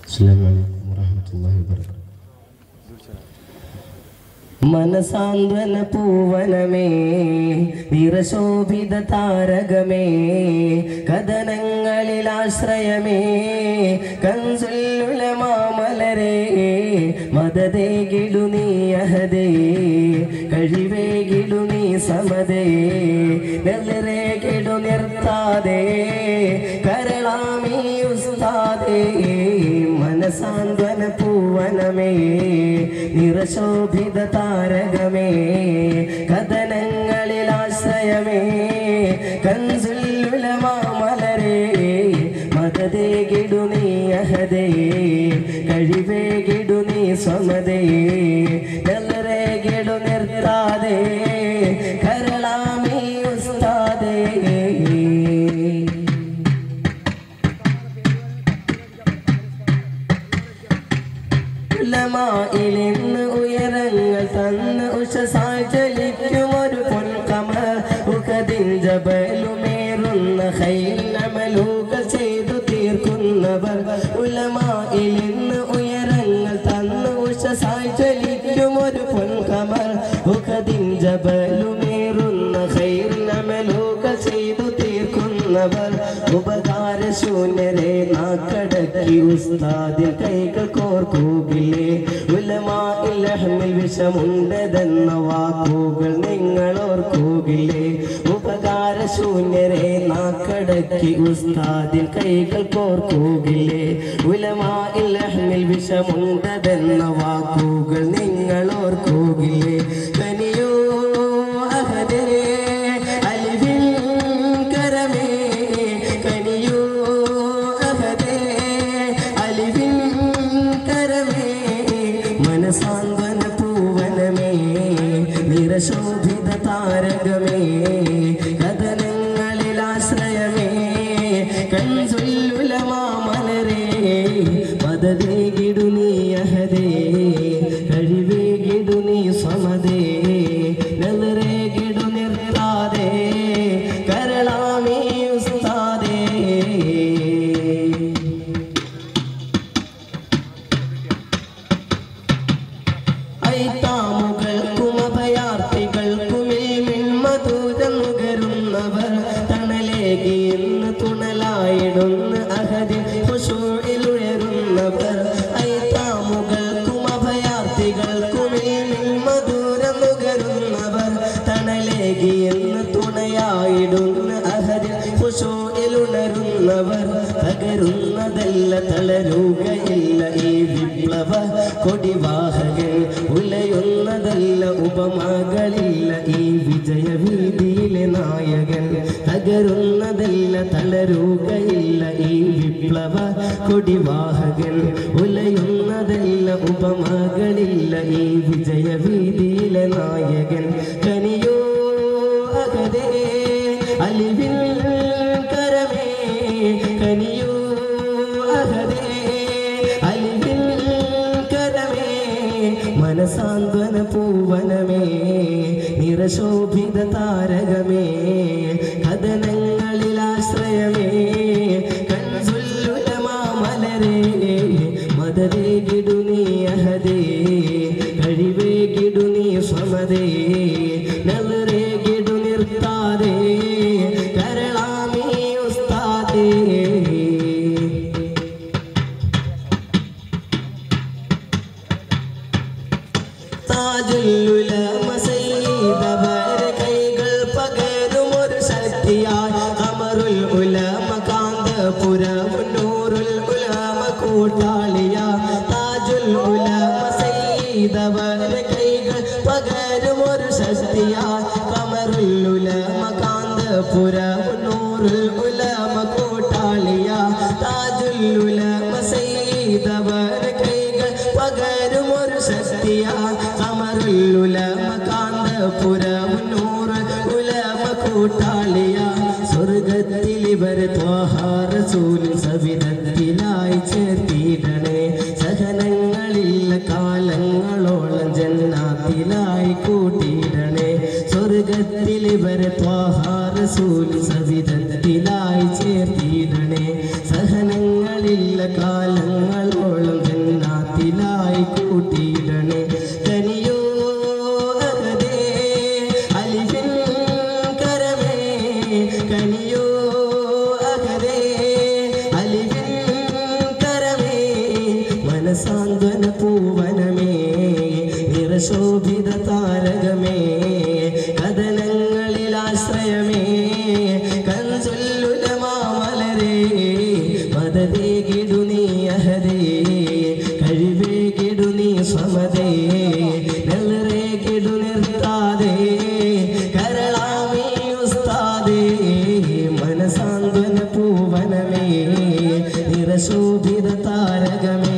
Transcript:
السلام عليكم ورحمة الله وبركاته. മനസാന്ത്വന പൂവനമേ നിറശോഭിത താരകമേ കഥനങ്ങളിൽ ആശ്രയമേ കൻസുലുലമാമലരേ മദദേ ഗിഡു നീ അഹദേ കഴിവേ ഗിഡു നീ സമദേ നെല്ലരേ ഗിഡു നിർത്താതെ കരളാമീ ഉസ്താദേ മനസാന്ത്വന പൂവനമേ നിറശോഭിത താരകമേ കഥനങ്ങളിൽ ആശ്രയമേ കൻസുലുലമാമലരേ മദദേ ഗിഡു നീ അഹദേ കഴിവേ ഗിഡു നീ സമദേ നെല്ലരേ ഗിഡു നിർത്താതെ കരളാമീ ഉസ്താദേ ഉലമായിലിന്ന് ഉയരങ്ങൾ തന്ന് ഉഷസായി ചലിക്കുമൊരു പൊൻകമർ ഉഖദിൻ ജബലുമേറുന്ന ഖൈൽ അമലുകൾ ചെയ്തു തീർക്കുന്നവർ ഉലമായിലിന്ന് ഉയരങ്ങൾ തന്ന് ഉഷസായി ചലിക്കുമൊരു പൊൻകമർ ഉഖദിൻ ജബലുമേറുന്ന ഖൈൽ അമലുകൾ ചെയ്തു തീർക്കുന്നവർ ഉപകാരശൂന്യരെ നാക്കടക്കി ഉസ്താദിൽ കൈകൾ കോർക്കൂകില്ലേ ഉലമാഇൽ അഹ്മിൽ വിഷമുണ്ടതെന്ന വാക്കുകൾ നിങ്ങൾ ഓർക്കൂകില്ലേ ഉപകാരശൂന്യരെ നാക്കടക്കി ഉസ്താദിൽ കൈകൾ കോർക്കൂകില്ലേ ഉലമാഇൽ അഹ്മിൽ വിഷമുണ്ടതെന്ന വാക്കുകൾ നിങ്ങൾ ഓർക്കൂകില്ലേ കനിയോ അഹദേ അലിവിൽ കരമേ കനിയോ അഹദേ അലിവിൻ കരമേ മനസാന്ത്വന പൂവനമേ നിറശോഭിത താരകമേ കഥനങ്ങളിൽ ആശ്രയമേ കൻസുലുലമാമലരേ മദദേ ഗിഡു നീ അഹദേ കഴിവേ ഗിഡു നീ സമദേ നെല്ലരേ ഗിഡു നിർത്താതെ കരളാമീ ഉസ്താദേ ുമഭയാർത്ഥികൾക്കുമേൽമധുരം തണലേകി ഇന്ന് തുണലായിടുന്ന് അഹദിൻ ഖുശൂഇലുയരുന്നവർ ഐത്താമുകൾക്കുമഭയാർത്ഥികൾക്കുമേൽമധുരം നുകരുന്നവർ തണലേകി ഇന്ന് തുണയായിടുന്ന് അഹദിൻ ഖുശൂഇലുണരുന്നവർ തകരുന്നതല്ല തളരുകയില്ല ഈ വിപ്ലവ കൊടിവാഹകൻ ഉലയുന്നതല്ല ഉപമകളില്ല ഈ വിജയവീതിയിലെ നായകൻ തകരുന്നതല്ല തളരുകയില്ല ഈ വിപ്ലവ കൊടിവാഹകൻ ഉലയുന്നതല്ല ഉപമകളില്ല ഈ വിജയവീതിയിലെ നായകൻ കനിയോ അഹദേ അലിവിൽ കരമേ കനിയോ അഹദേ അലിവിൽ കരമേ മനസാന്ത്വന പൂവനമേ നിറശോഭിത താരകമേ കഥനങ്ങളിൽ ആശ്രയമേ കൻസുലുലമാമലരേ മദദേ ഗിഡു നീ അഹദേ കഴിവേ ഗിഡു നീ സമദേ നെല്ലരേ ഗിഡു നിർത്താതെ കരളാമീ ഉസ്താദേ താജുലുലമ സയ്യിദവർ കൈകൾ പകരുമൊരു ശക്തിയായി അമറുൽ ഉലമ കാന്തപുര നൂറുൽ ഉലമ കൂട്ടാളിയ താജുൽ ഉലമ സയ്യിദവർ കൈകൾ പകരുമൊരു ശക്തിയായി അമറുൽ ഉലമ കാന്തപുര നൂറുൽ ഉലമ കൂട്ടാളിയ താജുൽ ഉലമ സയ്യിദവർ കൈകൾ പകരുമൊരു ശക്തിയായി അമറുൽ ഉലമ കാന്തപുര നൂറുൽ ഉലമ കൂട്ടാളിയ സ്വർഗത്തിൽ ഇവർ ത്വാഹ റസൂൽ സവിധത്തിലായി ചേർത്തിടണേ സഹനങ്ങളില്ല കാലങ്ങളോളം ജന്നാത്തിലായി കൂട്ടിയിടണേ സ്വർഗത്തിൽ ഇവർ ത്വാഹ റസൂൽ സവിധത്തിലായി ചേർത്തിടണേ സഹനങ്ങളില്ല കാലങ്ങളോളം മനസാന്ത്വന പൂവനമേ നിറശോഭിത താരകമേ കഥനങ്ങളിൽ ആശ്രയമേ കൻസുല്ലുലമാമലരേ മദദേ ഗിഡു നീ അഹദേ കഴിവേ ഗിഡു നീ സമദേ നെല്ലറേ ഗിഡു നിർത്താതേ കരളാമീ ഉസ്താദേ മനസാന്ത്വന പൂവനമേ നിറശോഭിത താരകമേ